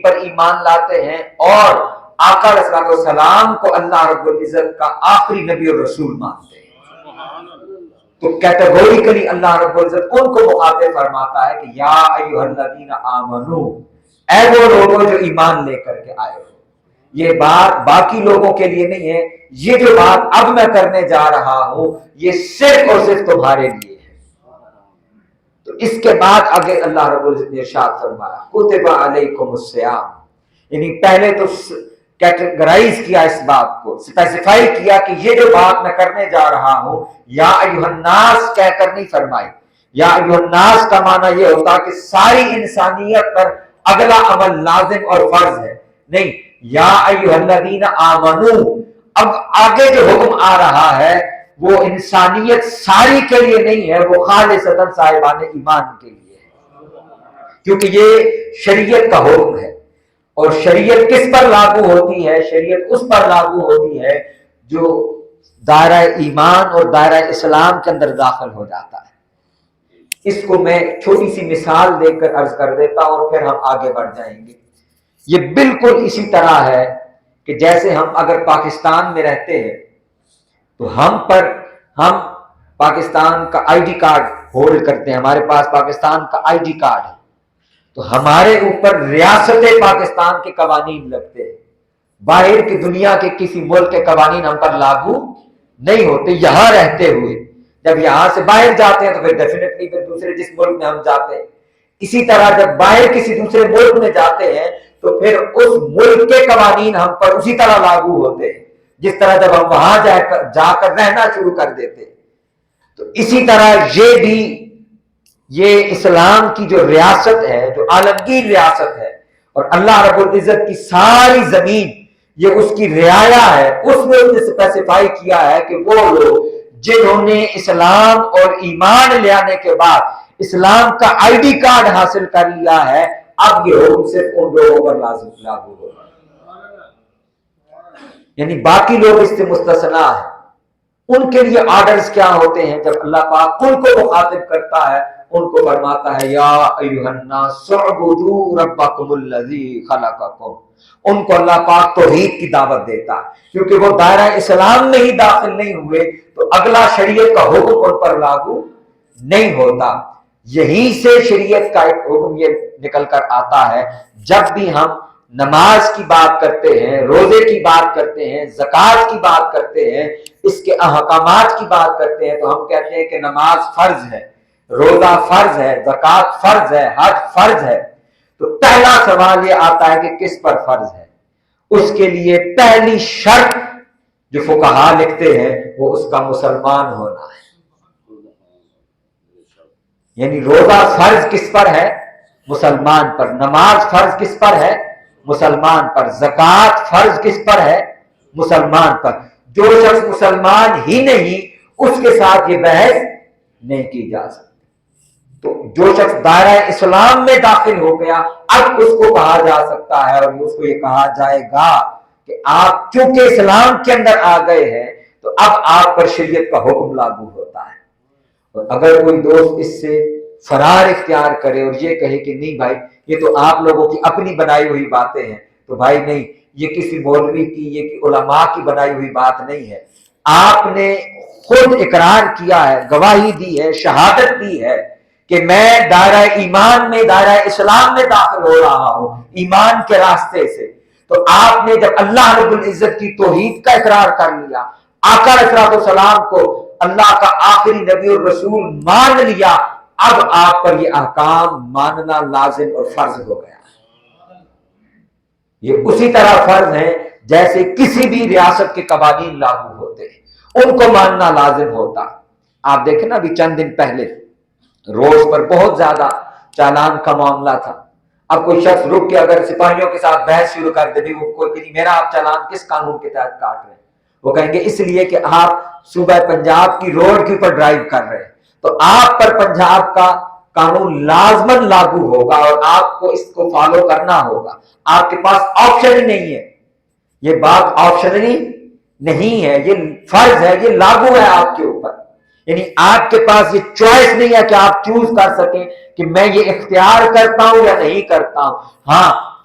پر ایمان لاتے ہیں اور آقا علیہ الصلوۃ والسلام کو اللہ رب العزت کا آخری نبی اور رسول مانتے ہیں، تو کیٹیگوریکلی اللہ رب العزت ان کو مخاطب فرماتا ہے کہ یا ایھا الذین آمنو، اے وہ لوگوں جو ایمان لے کر کے آئے ہو۔ یہ بات باقی لوگوں کے لیے نہیں ہے، یہ جو بات اب میں کرنے جا رہا ہوں یہ صرف اور صرف تمہارے لیے ہے۔ تو اس کے بعد آگے اللہ رب العزت نے ارشاد فرمایا کتب علیکم الصیام، یعنی پہلے تو کیٹیگرائز کیا اس بات کو، اسپیسیفائی کیا کہ یہ جو بات میں کرنے جا رہا ہوں یا ایھا الناس کہہ کر نہیں فرمائی۔ یا ایھا الناس کا معنی یہ ہوتا کہ ساری انسانیت پر اگلا عمل لازم اور فرض ہے، نہیں، یا ایھا الذین آمنو، اب آگے جو حکم آ رہا ہے وہ انسانیت ساری کے لیے نہیں ہے، وہ خالصتاً صاحبان ایمان کے لیے ہے، کیونکہ یہ شریعت کا حکم ہے۔ اور شریعت کس پر لاگو ہوتی ہے؟ شریعت اس پر لاگو ہوتی ہے جو دائرہ ایمان اور دائرہ اسلام کے اندر داخل ہو جاتا ہے۔ اس کو میں چھوٹی سی مثال دے کر عرض کر دیتا ہوں اور پھر ہم آگے بڑھ جائیں گے۔ یہ بالکل اسی طرح ہے کہ جیسے ہم اگر پاکستان میں رہتے ہیں تو ہم پاکستان کا آئی ڈی کارڈ ہولڈ کرتے ہیں، ہمارے پاس پاکستان کا آئی ڈی کارڈ ہے، تو ہمارے اوپر ریاست پاکستان کے قوانین لگتے ہیں، باہر کی دنیا کے کسی ملک کے قوانین ہم پر لاگو نہیں ہوتے یہاں رہتے ہوئے۔ جب یہاں سے باہر جاتے ہیں تو پھر ڈیفینیٹلی پھر دوسرے جس ملک میں ہم جاتے ہیں، اسی طرح جب باہر کسی دوسرے ملک میں جاتے ہیں تو پھر اس ملک کے قوانین ہم پر اسی طرح لاگو ہوتے ہیں جس طرح جب ہم وہاں جا کر رہنا شروع کر دیتے۔ تو اسی طرح یہ بھی، یہ اسلام کی جو ریاست ہے، جو عالمگیر ریاست ہے، اور اللہ رب العزت کی ساری زمین یہ اس کی رعایا ہے، اس میں اس نے اسپیسیفائی کیا ہے کہ وہ لوگ جنہوں نے اسلام اور ایمان لے آنے کے بعد اسلام کا آئی ڈی کارڈ حاصل کر لیا ہے، اب یہ حکم صرف ان لوگوں پر لازم لاگو ہوگا، یعنی باقی لوگ اس سے مستثنا ہیں۔ ان کے لیے آرڈرز کیا ہوتے ہیں؟ جب اللہ پاک ان کو مخاطب کرتا ہے ان کو فرماتا ہے یا ایھا الناس اعبدوا ربکم الذی خلقکم، ان کو اللہ پاک توحید کی دعوت دیتا ہے، کیونکہ وہ دائرہ اسلام میں ہی داخل نہیں ہوئے تو اگلا شریعت کا حکم ان پر لاگو نہیں ہوتا۔ یہیں سے شریعت کا ایک حکم یہ نکل کر آتا ہے، جب بھی ہم نماز کی بات کرتے ہیں، روزے کی بات کرتے ہیں، زکوٰۃ کی بات کرتے ہیں، اس کے احکامات کی بات کرتے ہیں، تو ہم کہتے ہیں کہ نماز فرض ہے، روزہ فرض ہے، زکوٰۃ فرض ہے، حج فرض ہے۔ تو پہلا سوال یہ آتا ہے کہ کس پر فرض ہے؟ اس کے لیے پہلی شرط جو فقہا لکھتے ہیں وہ اس کا مسلمان ہونا ہے، یعنی روزہ فرض کس پر ہے؟ مسلمان پر۔ نماز فرض کس پر ہے؟ مسلمان پر۔ زکوٰۃ فرض کس پر ہے؟ مسلمان پر۔ جو شخص مسلمان ہی نہیں اس کے ساتھ یہ بحث نہیں کی جا سکتی۔ تو جو شخص دائرہ اسلام میں داخل ہو گیا اب اس کو کہا جا سکتا ہے اور اس کو یہ کہا جائے گا کہ آپ چونکہ اسلام کے اندر آ گئے ہیں تو اب آپ پر شریعت کا حکم لاگو ہوتا ہے۔ اور اگر کوئی دوست اس سے فرار اختیار کرے اور یہ کہے کہ نہیں بھائی یہ تو آپ لوگوں کی اپنی بنائی ہوئی باتیں ہیں، تو بھائی نہیں، یہ کسی مولوی کی، یہ علماء کی بنائی ہوئی بات نہیں ہے۔ آپ نے خود اقرار کیا ہے، گواہی دی ہے، شہادت دی ہے کہ میں دائرہ ایمان میں، دائرہ اسلام میں داخل ہو رہا ہوں ایمان کے راستے سے۔ تو آپ نے جب اللہ رب العزت کی توحید کا اقرار کر لیا، آقا علیہ السلام کو اللہ کا آخری نبی اور رسول مان لیا، اب آپ پر یہ احکام ماننا لازم اور فرض ہو گیا۔ یہ اسی طرح فرض ہے جیسے کسی بھی ریاست کے قوانین لاگو ہوتے ہیں، ان کو ماننا لازم ہوتا۔ آپ دیکھیں نا ابھی چند دن پہلے روز پر بہت زیادہ چالان کا معاملہ تھا۔ اب کوئی شخص رک کے اگر سپاہیوں کے ساتھ بحث شروع کر دے وہ کوئی کہ میرا آپ چالان کس قانون کے تحت کاٹ رہے ہیں، وہ کہیں گے اس لیے کہ آپ صوبہ پنجاب کی روڈ کے اوپر ڈرائیو کر رہے ہیں، تو آپ پر پنجاب کا قانون لازماً لاگو ہوگا اور آپ کو اس کو فالو کرنا ہوگا۔ آپ کے پاس آپشن ہی نہیں ہے، یہ بات آپشنلی نہیں ہے، یہ فرض ہے، یہ لاگو ہے آپ کے اوپر۔ یعنی آپ کے پاس یہ چوائس نہیں ہے کہ آپ چوز کر سکیں کہ میں یہ اختیار کرتا ہوں یا نہیں کرتا ہوں۔ ہاں،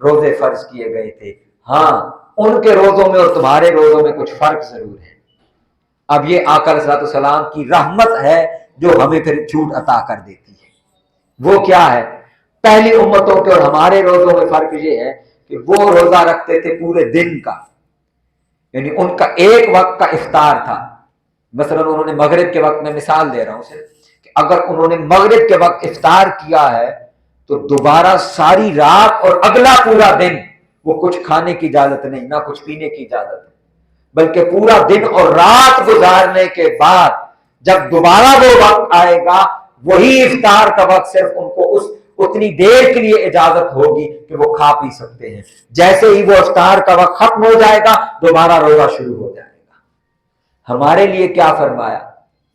روزے فرض کیے گئے تھے۔ ہاں ان کے روزوں میں اور تمہارے روزوں میں کچھ فرق ضرور ہے۔ اب یہ آقا علیہ السلام کی رحمت ہے جو ہمیں پھر چھوٹ عطا کر دیتی ہے۔ وہ کیا ہے؟ پہلی امتوں کے اور ہمارے روزوں میں فرق یہ ہے کہ وہ روزہ رکھتے تھے پورے دن کا، یعنی ان کا ایک وقت کا افطار تھا۔ مثلا انہوں نے مغرب کے وقت میں مثال دے رہا ہوں صرف کہ اگر انہوں نے مغرب کے وقت افطار کیا ہے تو دوبارہ ساری رات اور اگلا پورا دن وہ کچھ کھانے کی اجازت نہیں، نہ کچھ پینے کی اجازت ہے، بلکہ پورا دن اور رات گزارنے کے بعد جب دوبارہ وہ وقت آئے گا وہی افطار کا وقت صرف ان کو اتنی دیر کے لیے اجازت ہوگی کہ وہ کھا پی سکتے ہیں۔ جیسے ہی وہ افطار کا وقت ختم ہو جائے گا دوبارہ روزہ شروع ہو جائے گا۔ ہمارے لیے کیا فرمایا؟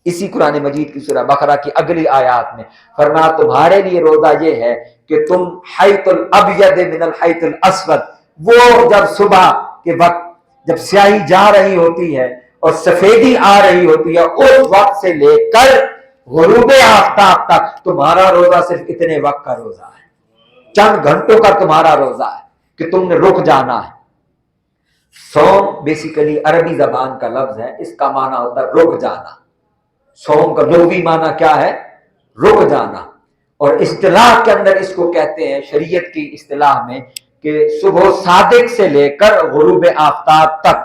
اسی قرآن مجید کی سورہ بقرہ کی اگلی آیات میں فرمایا تمہارے لیے روزہ یہ ہے کہ تم حیط الابید من الحیط الاسود، وہ جب صبح کے وقت جب سیاہی جا رہی ہوتی ہے اور سفیدی آ رہی ہوتی ہے اس وقت سے لے کر غروب آفتاب تک تمہارا روزہ صرف اتنے وقت کا روزہ ہے، چند گھنٹوں کا تمہارا روزہ ہے کہ تم نے رک جانا ہے۔ صوم بیسیکلی عربی زبان کا لفظ ہے، اس کا معنی ہوتا ہے رک جانا۔ صوم کا لغوی معنی کیا ہے؟ رک جانا۔ اور اصطلاح کے اندر اس کو کہتے ہیں شریعت کی اصطلاح میں کہ صبح صادق سے لے کر غروب آفتاب تک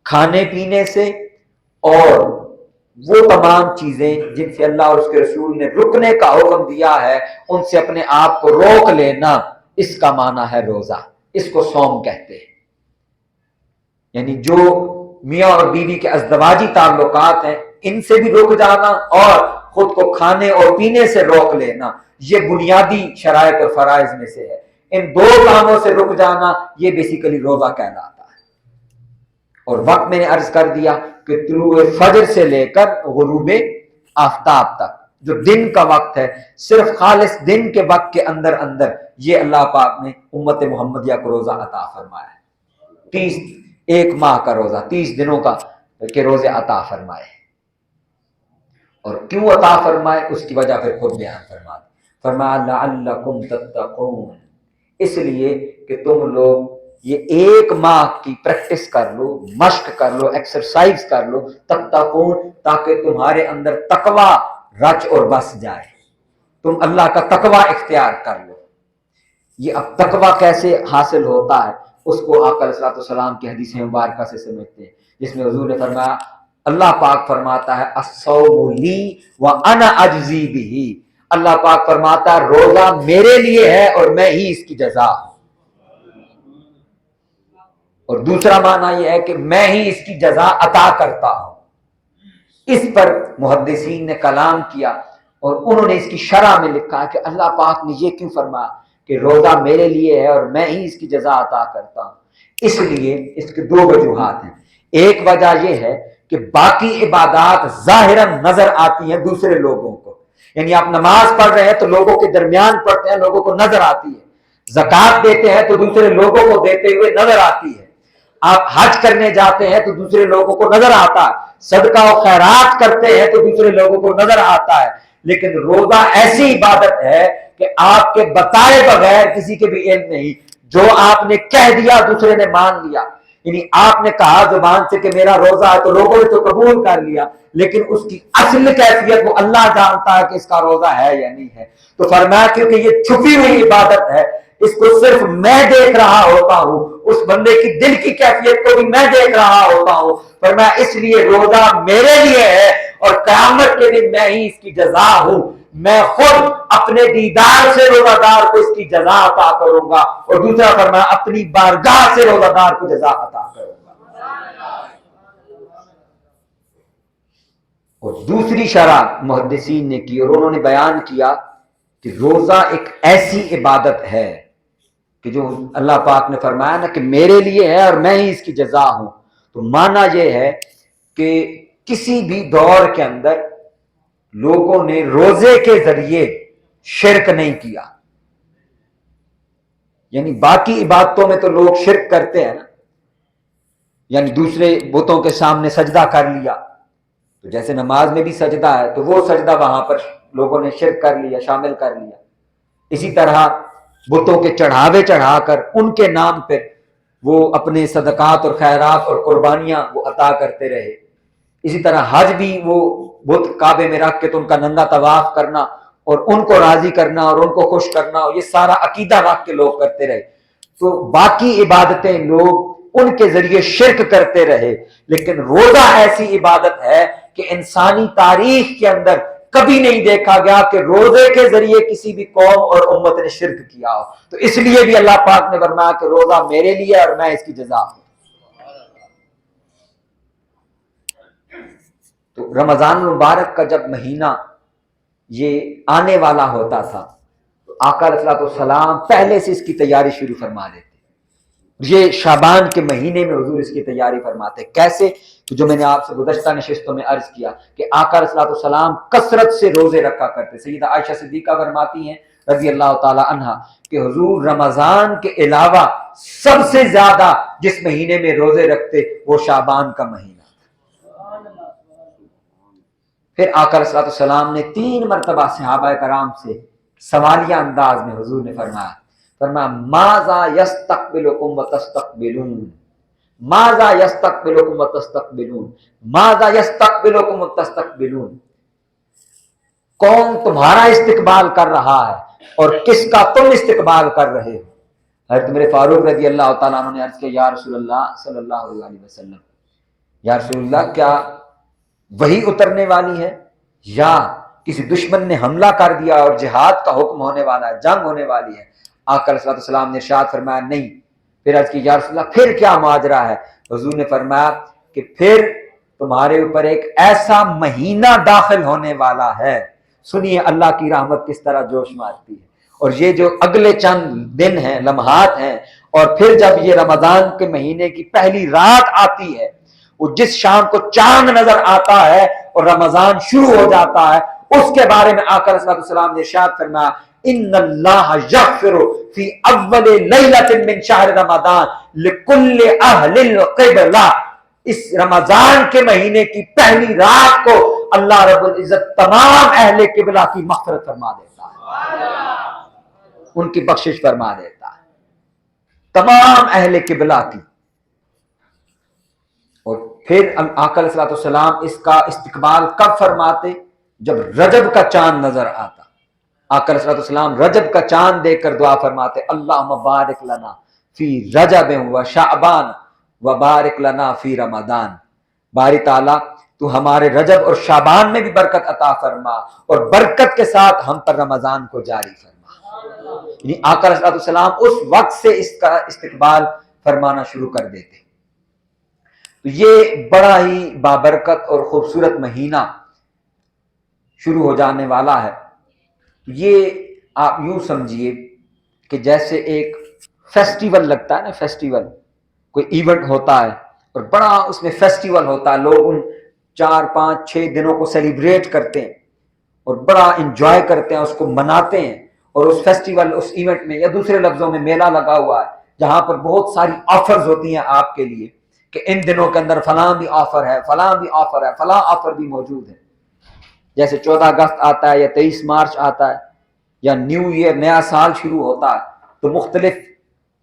کھانے پینے سے اور وہ تمام چیزیں جن سے اللہ اور اس کے رسول نے رکنے کا حکم دیا ہے ان سے اپنے آپ کو روک لینا، اس کا معنی ہے روزہ، اس کو صوم کہتے ہیں۔ یعنی جو میاں اور بیوی کے ازدواجی تعلقات ہیں ان سے بھی رک جانا اور خود کو کھانے اور پینے سے روک لینا، یہ بنیادی شرائط اور فرائض میں سے ہے۔ ان دو کاموں سے رک جانا یہ بیسیکلی روزہ کہلاتا ہے۔ اور وقت میں نے عرض کر دیا کہ طلوع فجر سے لے کر غروب آفتاب تک جو دن کا وقت ہے، صرف خالص دن کے وقت کے اندر یہ اللہ پاک نے امت محمدیہ کو روزہ عطا فرمایا ہے۔ 1 ماہ کا روزہ، 30 دنوں کا کے روزے عطا فرمائے۔ اور کیوں عطا فرمائے اس کی وجہ پھر خود بیان فرمایا لعلکم تتقون، اس لیے کہ تم لوگ یہ 1 ماہ کی پریکٹس کر لو، مشق کر لو، ایکسرسائز کر لو، تتقون، تاکہ تمہارے اندر تقوی رچ اور بس جائے، تم اللہ کا تقوی اختیار کر لو۔ یہ اب تقوی کیسے حاصل ہوتا ہے اس کو آقا علیہ السلام کی حدیث مبارکہ سے سمجھتے ہیں، جس میں حضور نے فرمایا، اللہ پاک فرماتا ہے الصوم لی وانا اجزی بہ، اللہ پاک فرماتا ہے روزہ میرے لیے ہے اور میں ہی اس کی جزا ہوں۔ اور دوسرا معنی یہ ہے کہ میں ہی اس کی جزا عطا کرتا ہوں۔ اس پر محدثین نے کلام کیا اور انہوں نے اس کی شرح میں لکھا کہ اللہ پاک نے یہ کیوں فرمایا کہ روزہ میرے لیے ہے اور میں ہی اس کی جزا عطا کرتا ہوں؟ اس لیے اس کے 2 وجوہات ہیں۔ ایک وجہ یہ ہے کہ باقی عبادات ظاہراً نظر آتی ہیں دوسرے لوگوں کو، یعنی آپ نماز پڑھ رہے ہیں تو لوگوں کے درمیان پڑھتے ہیں، لوگوں کو نظر آتی ہے، زکوٰۃ دیتے ہیں تو دوسرے لوگوں کو دیتے ہوئے نظر آتی ہے، آپ حج کرنے جاتے ہیں تو دوسرے لوگوں کو نظر آتا ہے، صدقہ و خیرات کرتے ہیں تو دوسرے لوگوں کو نظر آتا ہے۔ لیکن روزہ ایسی عبادت ہے کہ آپ کے بتائے بغیر کسی کے بھی علم نہیں، جو آپ نے کہہ دیا دوسرے نے مان لیا، یعنی آپ نے کہا زبان سے کہ میرا روزہ ہے تو لوگوں نے تو قبول کر لیا، لیکن اس کی اصل کیفیت وہ اللہ جانتا ہے کہ اس کا روزہ ہے یا نہیں ہے۔ تو فرمایا کیونکہ یہ چھپی ہوئی عبادت ہے، اس کو صرف میں دیکھ رہا ہوتا ہوں، اس بندے کی دل کی کیفیت کو بھی میں دیکھ رہا ہوتا ہوں، فرمایا اس لیے روزہ میرے لیے ہے اور قیامت کے دن میں ہی اس کی جزا ہوں، میں خود اپنے دیدار سے روزہ دار کو اس کی جزا عطا کروں گا، اور دوسرا فرمایا اپنی بارگاہ سے روزہ دار کو جزا عطا کروں گا۔ اور دوسری شرح محدثین نے کی اور انہوں نے بیان کیا کہ روزہ ایک ایسی عبادت ہے کہ جو اللہ پاک نے فرمایا نا کہ میرے لیے ہے اور میں ہی اس کی جزا ہوں، تو معنی یہ ہے کہ کسی بھی دور کے اندر لوگوں نے روزے کے ذریعے شرک نہیں کیا، یعنی باقی عبادتوں میں تو لوگ شرک کرتے ہیں نا، یعنی دوسرے بتوں کے سامنے سجدہ کر لیا، تو جیسے نماز میں بھی سجدہ ہے تو وہ سجدہ وہاں پر لوگوں نے شرک کر لیا، شامل کر لیا۔ اسی طرح بتوں کے چڑھاوے چڑھا کر ان کے نام پر وہ اپنے صدقات اور خیرات اور قربانیاں وہ عطا کرتے رہے. اسی طرح حج بھی وہ بت کعبے میں رکھ کے تو ان کا ننگا طواف کرنا اور ان کو راضی کرنا اور ان کو خوش کرنا، اور یہ سارا عقیدہ رکھ کے لوگ کرتے رہے. تو باقی عبادتیں لوگ ان کے ذریعے شرک کرتے رہے، لیکن روزہ ایسی عبادت ہے کہ انسانی تاریخ کے اندر کبھی نہیں دیکھا گیا کہ روزے کے ذریعے کسی بھی قوم اور امت نے شرک کیا ہو. تو اس لیے بھی اللہ پاک نے فرمایا کہ روزہ میرے لیے اور میں اس کی جزا ہوں. تو رمضان المبارک کا جب مہینہ یہ آنے والا ہوتا تھا تو آقا علیہ الصلوۃ والسلام پہلے سے اس کی تیاری شروع فرما دیتے. یہ شعبان کے مہینے میں حضور اس کی تیاری فرماتے. کیسے؟ جو میں نے آپ سے گزشتہ نشستوں میں عرض کیا کہ آقا علیہ الصلوۃ والسلام کثرت سے روزے رکھا کرتے. سیدہ عائشہ صدیقہ فرماتی ہیں رضی اللہ تعالی عنہا کہ حضور رمضان کے علاوہ سب سے زیادہ جس مہینے میں روزے رکھتے وہ شعبان کا مہینہ. پھر آقا علیہ الصلوۃ والسلام نے 3 مرتبہ صحابہ کرام سے سوالیہ انداز میں حضور نے فرمایا ماذا یستقبلکم وتستقبلون، ماذا یستقبلکم وتستقبلون، ماذا یستقبلکم وتستقبلون، کون تمہارا استقبال کر رہا ہے اور کس کا تم استقبال کر رہے ہو. حضرت عمر فاروق رضی اللہ تعالیٰ عنہ نے عرض کیا یا رسول اللہ صلی اللہ علیہ وسلم، یا رسول اللہ کیا وہی اترنے والی ہے یا کسی دشمن نے حملہ کر دیا اور جہاد کا حکم ہونے والا ہے، جنگ ہونے والی ہے؟ آقا علیہ السلام نے ارشاد فرمایا نہیں. پھر عرض کی یا رسول اللہ پھر کیا ماجرا ہے؟ حضور نے فرمایا کہ پھر تمہارے اوپر ایک ایسا مہینہ داخل ہونے والا ہے. سنیے اللہ کی رحمت کس طرح جوش مارتی ہے. اور یہ جو اگلے چند دن ہیں، لمحات ہیں، اور پھر جب یہ رمضان کے مہینے کی پہلی رات آتی ہے، وہ جس شام کو چاند نظر آتا ہے اور رمضان شروع ہو جاتا ہے، اس کے بارے میں آقا علیہ السلام نے ارشاد فرمایا ان اللہ یغفر فی اول لیلۃ من شہر رمضان لکل اہل القبلہ. اس رمضان کے مہینے کی پہلی رات کو اللہ رب العزت تمام اہل قبلہ کی مغفرت فرما دیتا ہے، ان کی بخشش فرما دیتا ہے، تمام اہل قبلہ کی. اور پھر آقا علیہ السلام اس کا استقبال کب فرماتے؟ جب رجب کا چاند نظر آتا. آقا علیہ السلام رجب کا چاند دیکھ کر دعا فرماتے اللہم بارک لنا فی رجب و شعبان و بارک لنا فی رمضان. باری تعالیٰ تو ہمارے رجب اور شعبان میں بھی برکت عطا فرما اور برکت کے ساتھ ہم پر رمضان کو جاری فرما. یعنی آقا علیہ السلام اس وقت سے اس کا استقبال فرمانا شروع کر دیتے. تو یہ بڑا ہی بابرکت اور خوبصورت مہینہ شروع ہو جانے والا ہے. یہ آپ یوں سمجھیے کہ جیسے ایک فیسٹیول لگتا ہے نا، فیسٹیول کوئی ایونٹ ہوتا ہے اور بڑا اس میں فیسٹیول ہوتا ہے، لوگ ان 4 5 6 دنوں کو سیلیبریٹ کرتے ہیں اور بڑا انجوائے کرتے ہیں، اس کو مناتے ہیں. اور اس فیسٹیول اس ایونٹ میں یا دوسرے لفظوں میں میلہ لگا ہوا ہے جہاں پر بہت ساری آفرز ہوتی ہیں آپ کے لیے کہ ان دنوں کے اندر فلاں بھی آفر ہے، فلاں بھی آفر ہے، فلاں آفر بھی موجود ہے. جیسے 14 اگست آتا ہے یا 23 مارچ آتا ہے یا نیو ایئر، نیا سال شروع ہوتا ہے، تو مختلف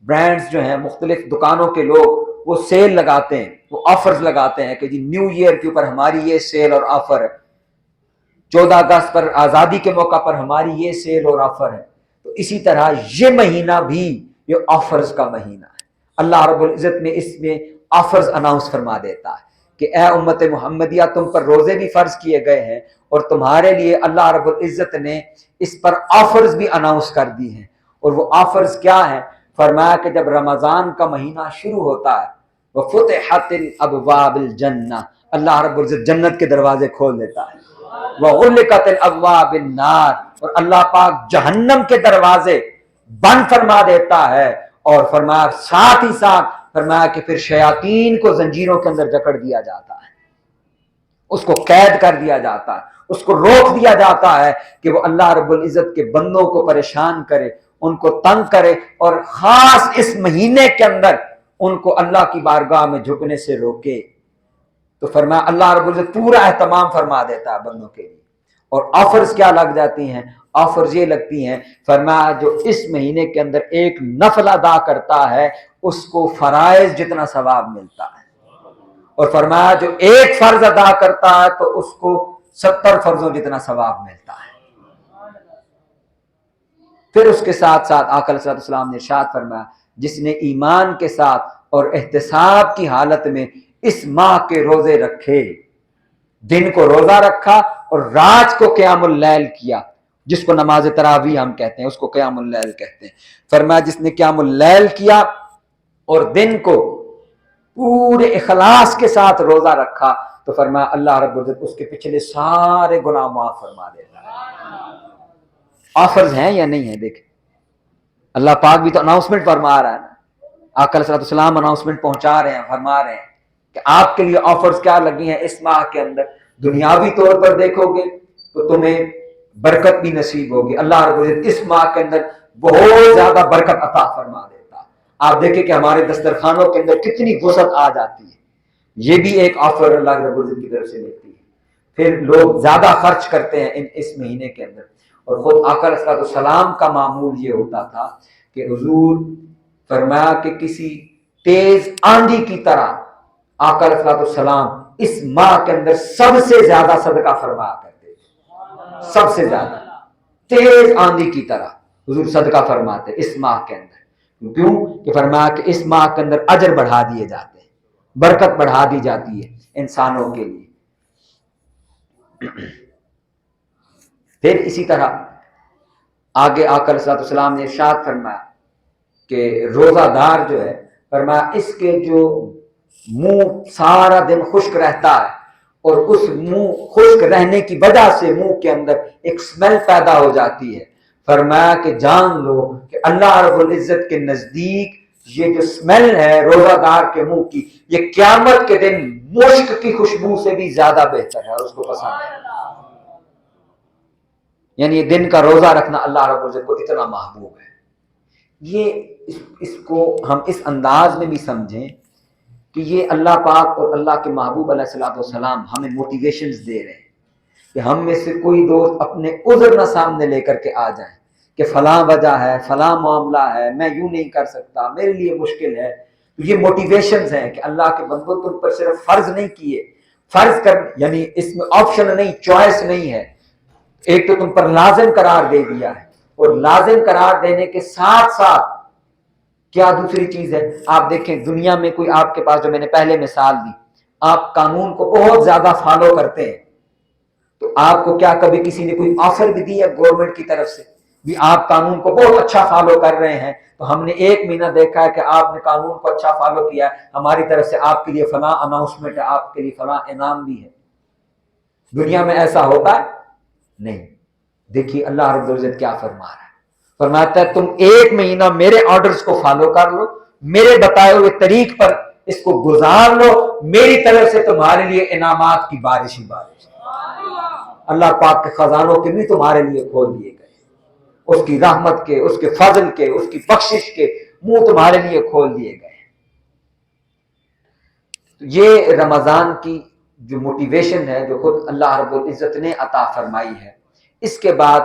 برانڈز جو ہیں، مختلف دکانوں کے لوگ وہ سیل لگاتے ہیں، وہ آفرز لگاتے ہیں کہ جی نیو ایئر کے اوپر ہماری یہ سیل اور آفر ہے، 14 اگست پر آزادی کے موقع پر ہماری یہ سیل اور آفر ہے. تو اسی طرح یہ مہینہ بھی یہ آفرز کا مہینہ ہے. اللہ رب العزت نے اس میں آفرز اناؤنس فرما دیتا ہے کہ اے امت محمدیہ تم پر روزے بھی فرض کیے گئے ہیں اور تمہارے لیے اللہ رب العزت نے اس پر آفرز بھی اناؤنس کر دی ہیں. اور وہ آفرز کیا ہیں؟ فرمایا کہ جب رمضان کا مہینہ شروع ہوتا ہے وَفُتِحَتِ الْأَبْوَابِ الْجَنَّةِ، اللہ رب العزت جنت کے دروازے کھول دیتا ہے. وَغُلِّقَتِ الْأَبْوَابِ النَّارِ، اور اللہ پاک جہنم کے دروازے بند فرما دیتا ہے. اور فرمایا ساتھ ہی ساتھ فرمایا کہ پھر شیاطین کو زنجیروں کے اندر جکڑ دیا جاتا ہے، اس کو قید کر دیا جاتا ہے، اس کو روک دیا جاتا ہے کہ وہ اللہ رب العزت کے بندوں کو پریشان کرے، ان کو تنگ کرے، اور خاص اس مہینے کے اندر ان کو اللہ کی بارگاہ میں جھکنے سے روکے. تو فرمایا اللہ رب العزت پورا اہتمام فرما دیتا ہے بندوں کے لیے. اور آفرز کیا لگ جاتی ہیں؟ آفرز یہ لگتی ہیں، فرمایا جو اس مہینے کے اندر ایک نفل ادا کرتا ہے اس کو فرائض جتنا ثواب ملتا ہے، اور فرمایا جو ایک فرض ادا کرتا ہے تو اس کو 70 فرضوں جتنا ثواب ملتا ہے۔ پھر اس کے ساتھ ساتھ آقا علیہ السلام نے ارشاد فرمایا جس نے ایمان کے ساتھ اور احتساب کی حالت میں اس ماہ کے روزے رکھے، دن کو روزہ رکھا اور رات کو قیام اللیل کیا، جس کو نماز تراویح ہم کہتے ہیں اس کو قیام اللیل کہتے ہیں، فرمایا جس نے قیام اللیل کیا اور دن کو پورے اخلاص کے ساتھ روزہ رکھا تو فرمایا اللہ رب العزت اس کے پچھلے سارے گناہ معاف فرما دیتا ہے۔ آفرز ہیں یا نہیں ہیں؟ دیکھیں اللہ پاک بھی تو اناؤنسمنٹ فرما رہا ہے نا، آقا علیہ السلام اناؤنسمنٹ پہنچا رہے ہیں، فرما رہے ہیں کہ آپ کے لیے آفرز کیا لگی ہیں اس ماہ کے اندر، دنیاوی طور پر دیکھو گے تو تمہیں برکت بھی نصیب ہوگی، اللہ رب العزت اس ماہ کے اندر بہت زیادہ برکت عطا فرما دیتا ہے۔ آپ دیکھیں کہ ہمارے دسترخوانوں کے اندر کتنی وسعت آ جاتی ہے، یہ بھی ایک آفر اللہ رب العزت کی طرف سے ملتی ہے۔ پھر لوگ زیادہ خرچ کرتے ہیں اس مہینے کے اندر، اور خود آقا علیہ السلام کا معمول یہ ہوتا تھا کہ حضور فرمایا کہ کسی تیز آندھی کی طرح آقا علیہ السلام اس ماہ کے اندر سب سے زیادہ صدقہ فرمایا کرتے تھے، سب سے زیادہ تیز آندھی کی طرح حضور صدقہ فرماتے اس ماہ کے اندر، کیوں کہ فرمایا کہ اس ماہ کے اندر اجر بڑھا دیے جاتے ہیں، برکت بڑھا دی جاتی ہے انسانوں کے لیے۔ پھر اسی طرح آگے آقا علیہ السلام نے ارشاد فرمایا کہ روزہ دار جو ہے فرمایا اس کے جو منہ سارا دن خشک رہتا ہے اور اس منہ خشک رہنے کی وجہ سے منہ کے اندر ایک سمیل پیدا ہو جاتی ہے، فرمایا کہ جان لو کہ اللہ رب العزت کے نزدیک یہ جو سمیل ہے روزہ دار کے منہ کی، یہ قیامت کے دن مشک کی خوشبو سے بھی زیادہ بہتر ہے، اس کو پسند ہے۔ یعنی یہ دن کا روزہ رکھنا اللہ رب العزت کو اتنا محبوب ہے۔ یہ اس کو ہم اس انداز میں بھی سمجھیں کہ یہ اللہ پاک اور اللہ کے محبوب علیہ السلام ہمیں موٹیویشنز دے رہے ہیں کہ ہم میں سے کوئی دوست اپنے عذر نہ سامنے لے کر کے آ جائیں کہ فلاں وجہ ہے، فلاں معاملہ ہے، میں یوں نہیں کر سکتا، میرے لیے مشکل ہے۔ یہ موٹیویشنز ہیں کہ اللہ کے بندوں تم پر صرف فرض نہیں کیے، فرض کر یعنی اس میں آپشن نہیں، چوائس نہیں ہے، ایک تو تم پر لازم قرار دے دیا ہے، اور لازم قرار دینے کے ساتھ ساتھ کیا دوسری چیز ہے؟ آپ دیکھیں دنیا میں کوئی آپ کے پاس، جو میں نے پہلے مثال دی، آپ قانون کو بہت زیادہ فالو کرتے ہیں، تو آپ کو کیا کبھی کسی نے کوئی آفر بھی دی ہے گورنمنٹ کی طرف سے بھی آپ قانون کو بہت اچھا فالو کر رہے ہیں، تو ہم نے ایک مہینہ دیکھا ہے کہ آپ نے قانون کو اچھا فالو کیا ہے، ہماری طرف سے آپ کے لیے فلاں اناؤنسمنٹ ہے، آپ کے لیے فلاں انعام بھی ہے۔ دنیا میں ایسا ہوتا ہے نہیں۔ دیکھیے اللہ رب العزت کیا فرما رہا ہے، فرماتا ہے تم ایک مہینہ میرے آرڈرز کو فالو کر لو، میرے بتائے ہوئے طریق پر اس کو گزار لو، میری طرف سے تمہارے لیے انعامات کی بارش ہی بارش ہے۔ اللہ پاک کے خزانوں کے بھی تمہارے لیے کھول دیے گئے، اس کی رحمت کے، اس کے فضل کے، اس کی بخشش کے منہ تمہارے لیے کھول دیے گئے۔ یہ رمضان کی جو موٹیویشن ہے جو خود اللہ رب العزت نے عطا فرمائی ہے۔ اس کے بعد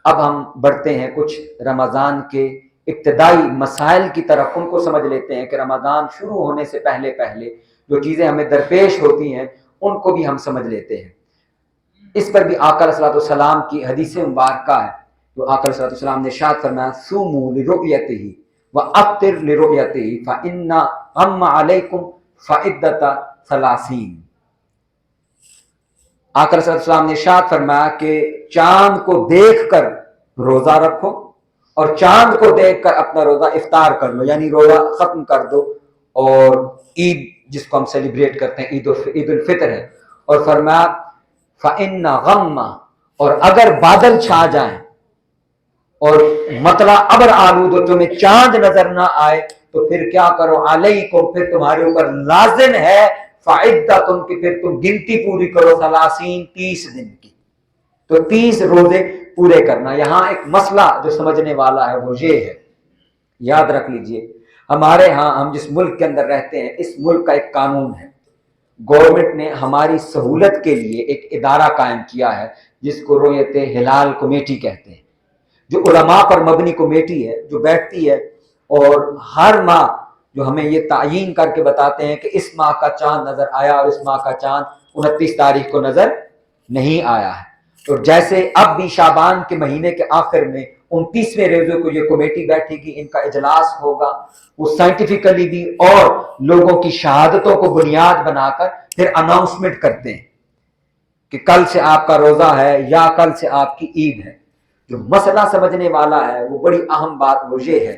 اب ہم بڑھتے ہیں کچھ رمضان کے ابتدائی مسائل کی طرف، ان کو سمجھ لیتے ہیں کہ رمضان شروع ہونے سے پہلے پہلے جو چیزیں ہمیں درپیش ہوتی ہیں ان کو بھی ہم سمجھ لیتے ہیں۔ اس پر بھی آقا علیہ السلام کی حدیث مبارکہ ہے، جو آقا علیہ السلام نے ارشاد فرمایا صوموا لرؤیتہ وافطر لرؤیتہ فإن غم علیکم فعدۃ ثلاثین۔ آقا علیہ السلام نے ارشاد فرمایا کہ چاند کو دیکھ کر روزہ رکھو اور چاند کو دیکھ کر اپنا روزہ افطار کر لو، یعنی روزہ ختم کر دو، اور عید جس کو ہم سیلیبریٹ کرتے ہیں عید الفطر ہے، اور فرمایا فإن غم، اور اگر بادل چھا جائیں اور مطلع ابر آلود ہو، تمہیں چاند نظر نہ آئے تو پھر کیا کرو، علیکم، پھر تمہارے اوپر لازم ہے، فعدۃ، کہ پھر تم گنتی پوری کرو، 30 دن کی، تو 30 روزے پورے کرنا۔ یہاں ایک مسئلہ جو سمجھنے والا ہے وہ یہ ہے، یاد رکھ لیجئے، ہمارے ہاں ہم جس ملک کے اندر رہتے ہیں اس ملک کا ایک قانون ہے، گورنمنٹ نے ہماری سہولت کے لیے ایک ادارہ قائم کیا ہے جس کو رویت ہلال کمیٹی کہتے ہیں، جو علماء پر مبنی کمیٹی ہے، جو بیٹھتی ہے اور ہر ماہ جو ہمیں یہ تعیین کر کے بتاتے ہیں کہ اس ماہ کا چاند نظر آیا اور اس ماہ کا چاند 29 تاریخ کو نظر نہیں آیا ہے۔ تو جیسے اب بھی شعبان کے مہینے کے آخر میں 29ویں روزے کو یہ کمیٹی بیٹھے گی، ان کا اجلاس ہوگا، وہ سائنٹیفکلی بھی اور لوگوں کی شہادتوں کو بنیاد بنا کر پھر اناؤنسمنٹ کرتے ہیں کہ کل سے آپ کا روزہ ہے یا کل سے آپ کی عید ہے۔ جو مسئلہ سمجھنے والا ہے وہ بڑی اہم بات وہ یہ ہے،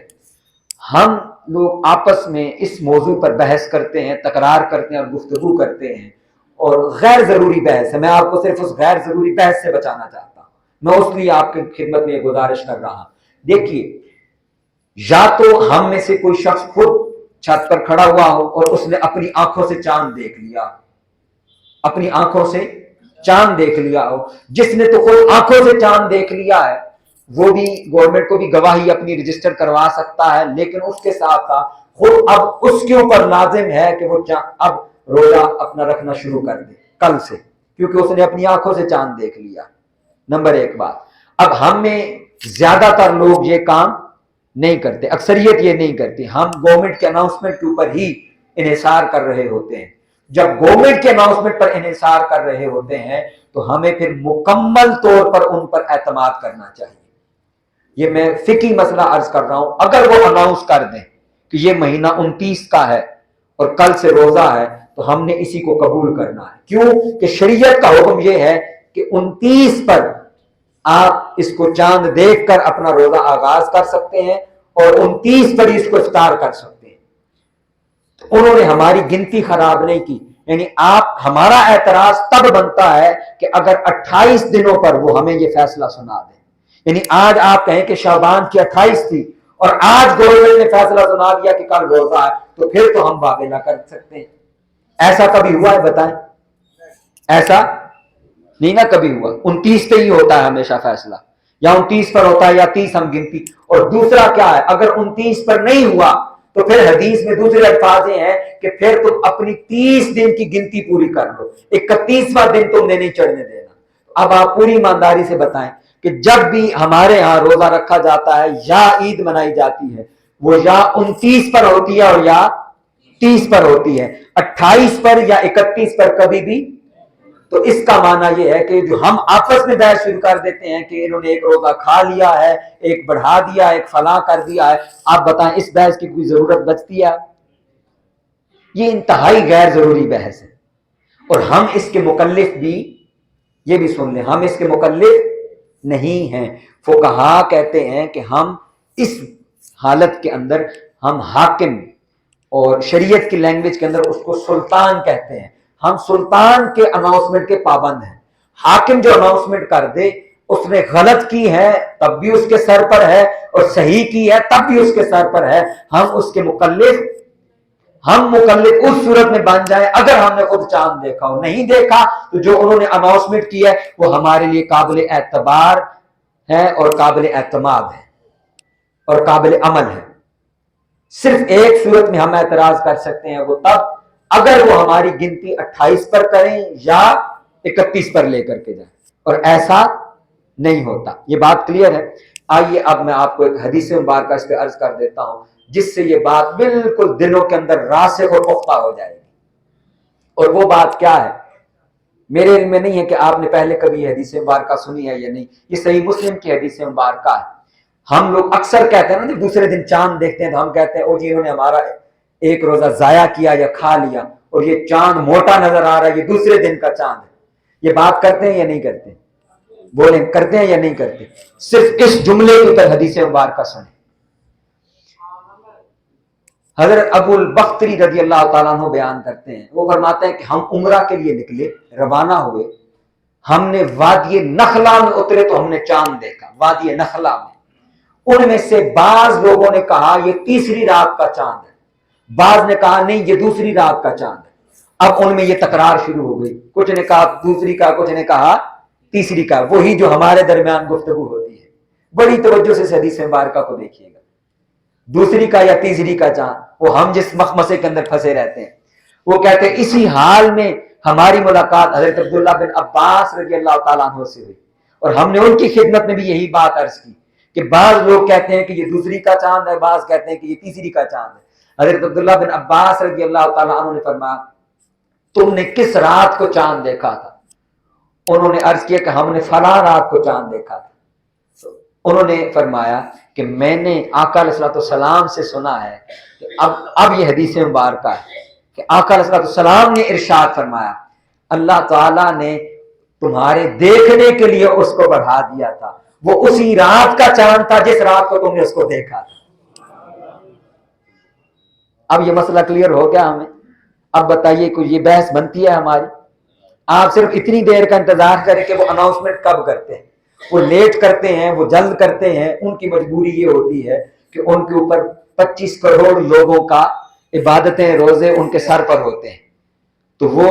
ہم لوگ آپس میں اس موضوع پر بحث کرتے ہیں، تکرار کرتے ہیں اور گفتگو کرتے ہیں، اور غیر ضروری بحث ہے۔ میں آپ کو صرف اس غیر ضروری بحث سے بچانا چاہتا ہوں، میں اس لیے آپ کی خدمت میں یہ گزارش کر رہا ہوں۔ دیکھیے، یا تو ہم میں سے کوئی شخص خود چھت پر کھڑا ہوا ہو اور اس نے اپنی آنکھوں سے چاند دیکھ لیا، اپنی آنکھوں سے چاند دیکھ لیا ہو۔ جس نے تو خود آنکھوں سے چاند دیکھ لیا ہے وہ بھی گورنمنٹ کو بھی گواہی اپنی رجسٹر کروا سکتا ہے، لیکن اس کے ساتھ ساتھ خود اب اس کے اوپر لازم ہے کہ وہ اب روزہ اپنا رکھنا شروع کر دے کل سے، کیونکہ اس نے اپنی آنکھوں سے چاند دیکھ لیا۔ نمبر ایک بات، اب ہم میں زیادہ تر لوگ یہ کام نہیں کرتے، اکثریت یہ نہیں کرتی، ہم گورنمنٹ کے اناؤنسمنٹ کے اوپر ہی انحصار کر رہے ہوتے ہیں۔ جب گورنمنٹ کے اناؤنسمنٹ پر انحصار کر رہے ہوتے ہیں تو ہمیں پھر مکمل طور پر ان پر اعتماد کرنا چاہیے۔ یہ میں فقہی مسئلہ عرض کر رہا ہوں، اگر وہ اناؤنس کر دیں کہ یہ مہینہ 29 کا ہے اور کل سے روزہ ہے تو ہم نے اسی کو قبول کرنا ہے۔ کیوں کہ شریعت کا حکم یہ ہے کہ 29 پر آپ اس کو چاند دیکھ کر اپنا روزہ آغاز کر سکتے ہیں اور 29 پر اس کو افطار کر سکتے ہیں۔ تو انہوں نے ہماری گنتی خراب نہیں کی، یعنی ہمارا اعتراض تب بنتا ہے کہ اگر 28 دنوں پر وہ ہمیں یہ فیصلہ سنا دیں، یعنی آج آپ کہیں کہ شعبان کی 28 تھی اور آج گورنمنٹ نے فیصلہ سنا دیا کہ کل روزہ ہے، تو پھر تو ہم بابے نہ کر سکتے ہیں۔ ایسا کبھی ہوا ہے بتائیں؟ ایسا نہیں نا کبھی ہوا۔ 29 پہ ہی ہوتا ہے ہمیشہ فیصلہ، یا 29 پر ہوتا ہے یا 30 ہم گنتی۔ اور دوسرا کیا ہے، اگر 29 پر نہیں ہوا تو پھر حدیث میں دوسرے الفاظ یہ ہیں کہ پھر تم اپنی 30 دن کی گنتی پوری کر لو، 31واں دن تم نے نہیں چڑھنے دینا۔ اب آپ پوری ایمانداری سے بتائیں کہ جب بھی ہمارے ہاں روزہ رکھا جاتا ہے یا عید منائی جاتی ہے، وہ یا 29 پر ہوتی ہے اور یا 30 پر ہوتی ہے، 28 پر یا 31 پر کبھی بھی۔ تو اس کا معنی یہ ہے کہ جو ہم آپس میں بحث شروع کر دیتے ہیں کہ انہوں نے ایک روزہ کھا لیا ہے، ایک بڑھا دیا، ایک فلاں کر دیا ہے، آپ بتائیں اس بحث کی کوئی ضرورت بچتی ہے؟ یہ انتہائی غیر ضروری بحث ہے، اور ہم اس کے مکلف بھی، یہ بھی سن لیں، ہم اس کے مکلف نہیں ہیں۔ فقہا کہتے ہیں کہ ہم اس حالت کے اندر ہم حاکم، اور شریعت کی لینگویج کے اندر اس کو سلطان کہتے ہیں، ہم سلطان کے اناؤنسمنٹ کے پابند ہیں۔ حاکم جو اناؤنسمنٹ کر دے، اس نے غلط کی ہے تب بھی اس کے سر پر ہے اور صحیح کی ہے تب بھی اس کے سر پر ہے، ہم اس کے مکلف اس صورت میں بن جائیں اگر ہم نے خود چاند دیکھا ہو۔ نہیں دیکھا تو جو انہوں نے اناؤنسمنٹ کی ہے وہ ہمارے لیے قابل اعتبار ہے اور قابل اعتماد ہے اور قابل عمل ہے۔ صرف ایک صورت میں ہم اعتراض کر سکتے ہیں، وہ تب اگر وہ ہماری گنتی 28 پر کریں یا 31 پر لے کر کے جائیں، اور ایسا نہیں ہوتا۔ یہ بات کلیئر ہے؟ آئیے اب میں آپ کو ایک حدیث مبارکہ اس پہ عرض کر دیتا ہوں جس سے یہ بات بالکل دلوں کے اندر راسخ اور پختہ ہو جائے گی۔ اور وہ بات کیا ہے، میرے علم میں نہیں ہے کہ آپ نے پہلے کبھی یہ حدیث مبارکہ سنی ہے یا نہیں، یہ صحیح مسلم کی حدیث مبارکہ ہے۔ ہم لوگ اکثر کہتے ہیں نا، دوسرے دن چاند دیکھتے ہیں تو ہم کہتے ہیں او جی انہوں نے ہمارا ایک روزہ ضائع کیا یا کھا لیا، اور یہ چاند موٹا نظر آ رہا ہے، یہ دوسرے دن کا چاند ہے۔ یہ بات کرتے ہیں یا نہیں کرتے؟ بولیں، کرتے ہیں یا نہیں کرتے؟ صرف اس جملے کے اوپر حدیث مبارکہ سنیں۔ حضرت ابو البختری رضی اللہ تعالیٰ عنہ بیان کرتے ہیں، وہ فرماتے ہیں کہ ہم عمرہ کے لیے نکلے، روانہ ہوئے، ہم نے وادی نخلا میں اترے تو ہم نے چاند دیکھا۔ وادی نخلا میں ان میں سے بعض لوگوں نے کہا یہ تیسری رات کا چاند ہے، بعض نے کہا نہیں یہ دوسری رات کا چاند ہے۔ اب ان میں یہ تکرار شروع ہو گئی، کچھ نے کہا دوسری کا، کچھ نے کہا تیسری کا، وہی جو ہمارے درمیان گفتگو ہوتی ہے۔ بڑی توجہ سے حدیث مبارکہ کو دیکھیے گا، دوسری کا یا تیسری کا چاند، وہ ہم جس مخمسے کے اندر پھنسے رہتے ہیں۔ وہ کہتے ہیں اسی حال میں ہماری ملاقات حضرت عبداللہ بن عباس رضی اللہ تعالیٰ عنہ سے ہوئی۔ اور ہم نے ان کی خدمت میں بھی یہی بات عرض کی کہ بعض لوگ کہتے ہیں کہ یہ دوسری کا چاند ہے، بعض کہتے ہیں کہ یہ تیسری کا چاند ہے۔ حضرت عبداللہ بن عباس رضی اللہ تعالیٰ عنہ نے فرمایا تم نے کس رات کو چاند دیکھا تھا؟ انہوں نے عرض کیا کہ ہم نے فلاں رات کو چاند دیکھا تھا۔ انہوں نے فرمایا کہ میں نے آقا علیہ الصلوۃ والسلام سے سنا ہے کہ اب یہ حدیث مبارکہ ہے کہ آقا علیہ الصلوۃ والسلام نے ارشاد فرمایا اللہ تعالیٰ نے تمہارے دیکھنے کے لیے اس کو بڑھا دیا تھا، وہ اسی رات کا چاند تھا جس رات کو تم نے اس کو دیکھا تھا۔ اب یہ مسئلہ کلیئر ہو گیا ہمیں۔ اب بتائیے کوئی یہ بحث بنتی ہے ہماری؟ آپ صرف اتنی دیر کا انتظار کریں کہ وہ اناؤنسمنٹ کب کرتے ہیں، وہ لیٹ کرتے ہیں، وہ جلد کرتے ہیں، ان کی مجبوری یہ ہوتی ہے کہ ان کے اوپر 25 کروڑ لوگوں کا عبادتیں روزے ان کے سر پر ہوتے ہیں، تو وہ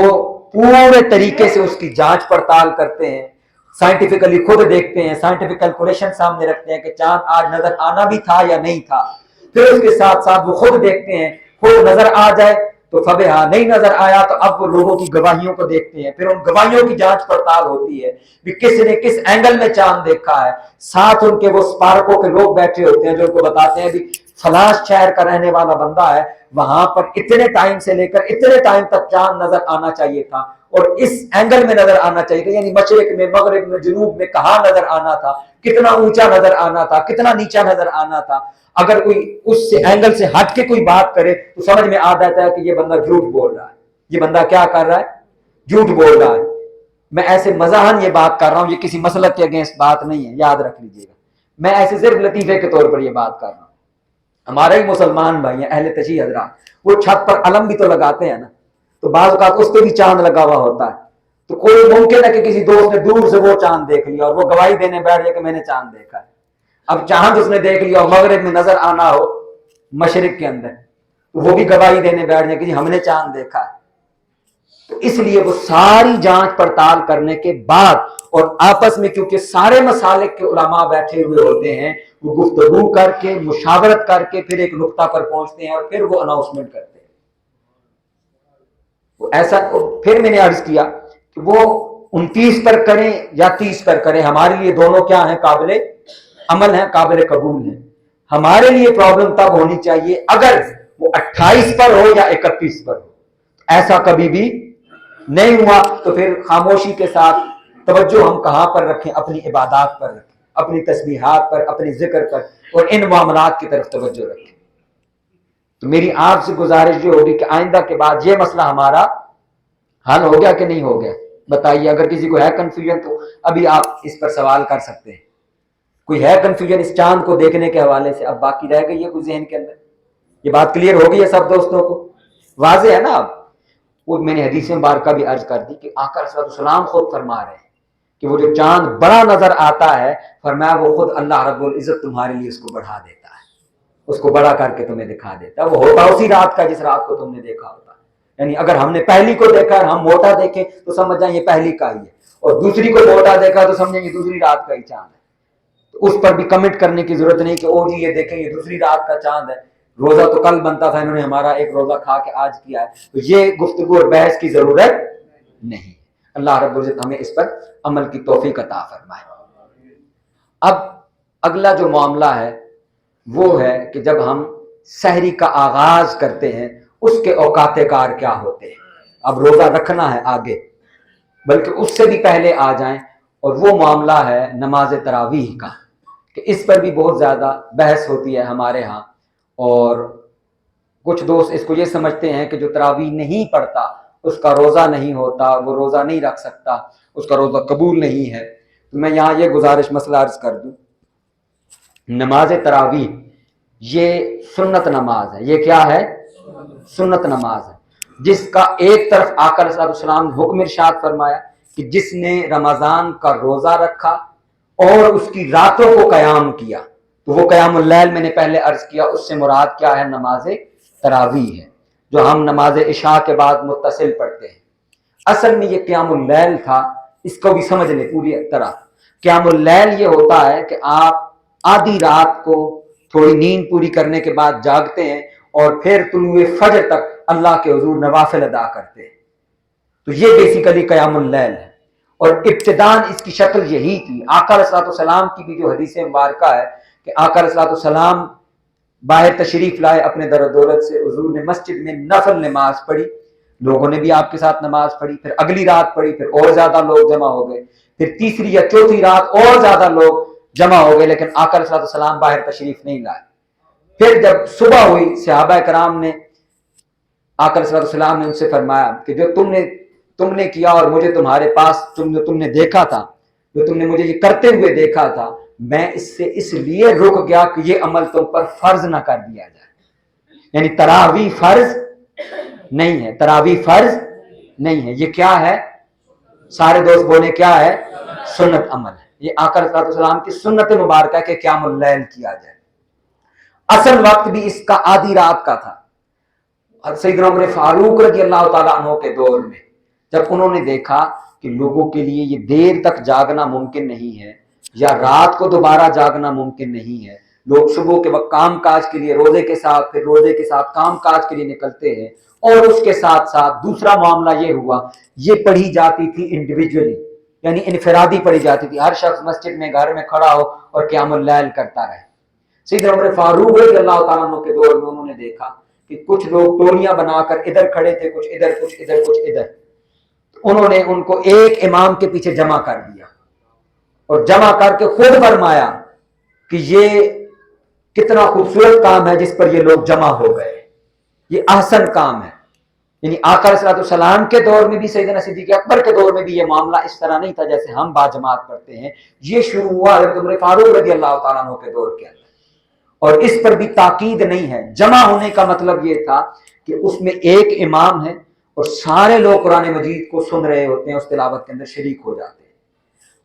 پورے طریقے سے اس کی جانچ پڑتال کرتے ہیں، سائنٹیفکلی خود دیکھتے ہیں، سائنٹیفک کیلکولیشن سامنے رکھتے ہیں کہ چاند آج نظر آنا بھی تھا یا نہیں تھا، پھر اس کے ساتھ ساتھ وہ خود دیکھتے ہیں، خود نظر آ جائے تو فبہا، نہیں نظر آیا تو اب وہ لوگوں کی گواہیوں کو دیکھتے ہیں، پھر ان گواہیوں کی جانچ پڑتال ہوتی ہے کہ کس نے کس اینگل میں چاند دیکھا ہے، ساتھ ان کے وہ سپارکوں کے لوگ بیٹھے ہوتے ہیں جو ان کو بتاتے ہیں بھی فلاں شہر کا رہنے والا بندہ ہے، وہاں پر اتنے ٹائم سے لے کر اتنے ٹائم تک چاند نظر آنا چاہیے تھا اور اس اینگل میں نظر آنا چاہیے تھا، یعنی مشرق میں، مغرب میں، جنوب میں کہاں نظر آنا تھا، کتنا اونچا نظر آنا تھا، کتنا نیچا نظر آنا تھا۔ اگر کوئی اس سے اینگل سے ہٹ کے کوئی بات کرے تو سمجھ میں آ جاتا ہے کہ یہ بندہ جھوٹ بول رہا ہے، یہ بندہ کیا کر رہا ہے، جھوٹ بول رہا ہے۔ میں ایسے مزاحن یہ بات کر رہا ہوں، یہ کسی مسلک کے اگینسٹ بات نہیں ہے، یاد رکھ لیجئے گا، میں ایسے صرف لطیفے کے طور پر یہ بات کر رہا ہوں۔ ہمارے ہی مسلمان بھائی ہیں اہل تشیع حضرات، وہ چھت پر علم بھی تو لگاتے ہیں نا، تو بعض اوقات اس پہ بھی چاند لگا ہوا ہوتا ہے، تو کوئی ممکن ہے کہ کسی دوست نے دور سے وہ چاند دیکھ لیا اور وہ گواہی دینے بیٹھ جائے کہ میں نے چاند دیکھا ہے۔ اب چاند اس نے دیکھ لیا اور مغرب میں نظر آنا ہو مشرق کے اندر، وہ بھی گواہی دینے بیٹھ جائے کہ جی ہم نے چاند دیکھا ہے۔ تو اس لیے وہ ساری جانچ پڑتال کرنے کے بعد اور آپس میں کیونکہ سارے مسالک کے علماء بیٹھے ہوئے ہوتے ہیں، وہ گفتگو کر کے مشاورت کر کے پھر ایک نقطہ پر پہنچتے ہیں اور پھر وہ اناؤنسمنٹ کرتے ہیں۔ وہ ایسا پھر میں نے عرض کیا کہ وہ 29 پر کریں یا 30 پر کریں، ہمارے لیے دونوں کیا ہیں، قابل عمل ہیں، قابل قبول ہیں۔ ہمارے لیے پرابلم تب ہونی چاہیے اگر وہ 28 پر ہو یا 31 پر ہو، ایسا کبھی بھی نہیں ہوا تو پھر خاموشی کے ساتھ توجہ ہم کہاں پر رکھیں، اپنی عبادات پر رکھیں، اپنی تسبیحات پر، اپنی ذکر پر اور ان معاملات کی طرف توجہ رکھیں۔ تو میری آپ سے گزارش یہ ہوگی کہ آئندہ کے بعد یہ مسئلہ ہمارا حل ہو گیا کہ نہیں ہو گیا؟ بتائیے، اگر کسی کو ہے کنفیوژن تو ابھی آپ اس پر سوال کر سکتے ہیں۔ کوئی ہے کنفیوژن اس چاند کو دیکھنے کے حوالے سے؟ اب باقی رہ گئی ہے کوئی ذہن کے اندر؟ یہ بات کلیئر ہو گئی ہے سب دوستوں کو؟ واضح ہے نا؟ اب وہ میں نے حدیث مبارکہ بھی عرض کر دی کہ آقا صلی اللہ علیہ وسلم خود فرما رہے ہیں کہ وہ جو چاند بڑا نظر آتا ہے، فرمایا وہ خود اللہ رب العزت تمہارے لیے اس کو بڑھا دیتا ہے، اس کو بڑا کر کے تمہیں دکھا دیتا ہے۔ وہ ہوتا اسی رات کا جس رات کو تم نے دیکھا ہوتا ہے، یعنی اگر ہم نے پہلی کو دیکھا اور ہم موٹا دیکھیں تو سمجھ جائیں یہ پہلی کا ہی ہے، اور دوسری کو موٹا دیکھا تو سمجھیں یہ دوسری رات کا ہی چاند ہے۔ تو اس پر بھی کمنٹ کرنے کی ضرورت نہیں کہ او جی یہ دیکھیں یہ دوسری رات کا چاند ہے، روزہ تو کل بنتا تھا، انہوں نے ہمارا ایک روزہ کھا کے آج کیا ہے۔ تو یہ گفتگو اور بحث کی ضرورت نہیں۔ اللہ رب العزت ہمیں اس پر عمل کی توفیق عطا فرمائے۔ اب اگلا جو معاملہ ہے وہ ہے کہ جب ہم سحری کا آغاز کرتے ہیں اس کے اوقات کار کیا ہوتے ہیں۔ اب روزہ رکھنا ہے آگے، بلکہ اس سے بھی پہلے آ جائیں، اور وہ معاملہ ہے نماز تراویح کا، کہ اس پر بھی بہت زیادہ بحث ہوتی ہے ہمارے ہاں، اور کچھ دوست اس کو یہ سمجھتے ہیں کہ جو تراویح نہیں پڑھتا اس کا روزہ نہیں ہوتا، وہ روزہ نہیں رکھ سکتا، اس کا روزہ قبول نہیں ہے۔ تو میں یہاں یہ گزارش مسئلہ عرض کر دوں، نماز تراویح یہ سنت نماز ہے۔ یہ کیا ہے؟ سنت نماز ہے، جس کا ایک طرف آقا علیہ السلام نے حکم ارشاد فرمایا کہ جس نے رمضان کا روزہ رکھا اور اس کی راتوں کو قیام کیا، تو وہ قیام اللیل میں نے پہلے عرض کیا، اس سے مراد کیا ہے؟ نماز تراویح ہے، جو ہم نماز عشاء کے بعد متصل پڑھتے ہیں۔ اصل میں یہ قیام اللیل تھا، اس کو بھی سمجھ لیں پوری طرح۔ قیام اللیل یہ ہوتا ہے کہ آپ آدھی رات کو تھوڑی نیند پوری کرنے کے بعد جاگتے ہیں اور پھر طلوع فجر تک اللہ کے حضور نوافل ادا کرتے ہیں، تو یہ بیسیکلی قیام اللیل ہے۔ اور ابتدان اس کی شکل یہی تھی. آقا علیہ الصلوۃ والسلام کی بھی جو حدیث مبارکہ ہے کہ آقا علیہ الصلوۃ والسلام باہر تشریف لائے اپنے در و دولت سے, حضور نے مسجد میں نفل نماز پڑھی, لوگوں نے بھی آپ کے ساتھ نماز پڑھی, پھر اگلی رات پڑھی, پھر اور زیادہ لوگ جمع ہو گئے, پھر تیسری یا چوتھی رات اور زیادہ لوگ جمع ہو گئے, لیکن آقا علیہ السلام باہر تشریف نہیں لائے. پھر جب صبح ہوئی, صحابہ کرام نے آقا علیہ السلام نے ان سے فرمایا کہ جو تم نے کیا اور مجھے تمہارے پاس تم نے دیکھا تھا, جو تم نے مجھے یہ کرتے ہوئے دیکھا تھا, میں اس سے اس لیے رک گیا کہ یہ عمل تم پر فرض نہ کر دیا جائے. یعنی تراویح فرض نہیں ہے, تراویح فرض نہیں ہے, یہ کیا ہے؟ سارے دوست بولے کیا ہے؟ سنت عمل ہے. یہ آقا علیہ السلام کی سنت مبارکہ کہ قیام اللیل کیا جائے. اصل وقت بھی اس کا آدھی رات کا تھا. سیدنا عمر فاروق رضی اللہ تعالیٰ عنہ کے دور میں جب انہوں نے دیکھا کہ لوگوں کے لیے یہ دیر تک جاگنا ممکن نہیں ہے, یا رات کو دوبارہ جاگنا ممکن نہیں ہے, لوگ صبح کے وقت کام کاج کے لیے روزے کے ساتھ, پھر روزے کے ساتھ کام کاج کے لیے نکلتے ہیں, اور اس کے ساتھ ساتھ دوسرا معاملہ یہ ہوا, یہ پڑھی جاتی تھی انڈیویجولی, یعنی انفرادی پڑھی جاتی تھی, ہر شخص مسجد میں گھر میں کھڑا ہو اور قیام اللیل کرتا رہے. سیدنا عمر فاروق رضی اللہ تعالیٰ عنہ کے دور میں انہوں نے دیکھا کہ کچھ لوگ ٹولیاں بنا کر ادھر کھڑے تھے, کچھ ادھر, کچھ ادھر, کچھ ادھر. انہوں نے ان کو ایک امام کے پیچھے جمع کر دیا, اور جمع کر کے خود فرمایا کہ یہ کتنا خوبصورت کام ہے جس پر یہ لوگ جمع ہو گئے, یہ احسن کام ہے. یعنی آقا علیہ السلام کے دور میں بھی, سیدنا صدیق اکبر کے دور میں بھی یہ معاملہ اس طرح نہیں تھا جیسے ہم باجماعت پڑھتے ہیں. یہ شروع ہوا حضرت عمر فاروق رضی اللہ تعالیٰ عنہ کے دور کے اندر, اور اس پر بھی تاکید نہیں ہے. جمع ہونے کا مطلب یہ تھا کہ اس میں ایک امام ہے اور سارے لوگ قرآن مجید کو سن رہے ہوتے ہیں, اس تلاوت کے اندر شریک ہو جاتے ہیں.